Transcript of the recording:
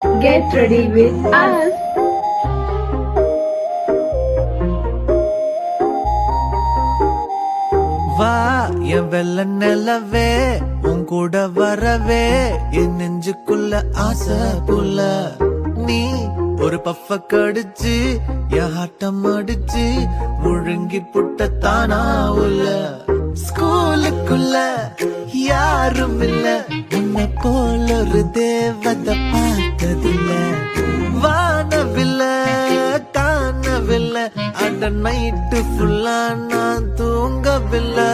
Get ready with us. வா என் வெள்ள நிலவே உன் கூட வரவே என் நெஞ்சுக்குள்ள ஆசை புள்ள நீ ஒரு பஃப கடிச்சு என் ஆட்டம் அடிச்சு முழுங்கி புட்ட தானா உள்ள ஸ்கூலுக்குள்ள யாரும் இல்ல உன்னை போல ஒரு தேவதை பார்த்ததில்ல வானவில்ல காணவில்லை அந்த நைட்டு ஃபுல்லா நான் தூங்கவில்லை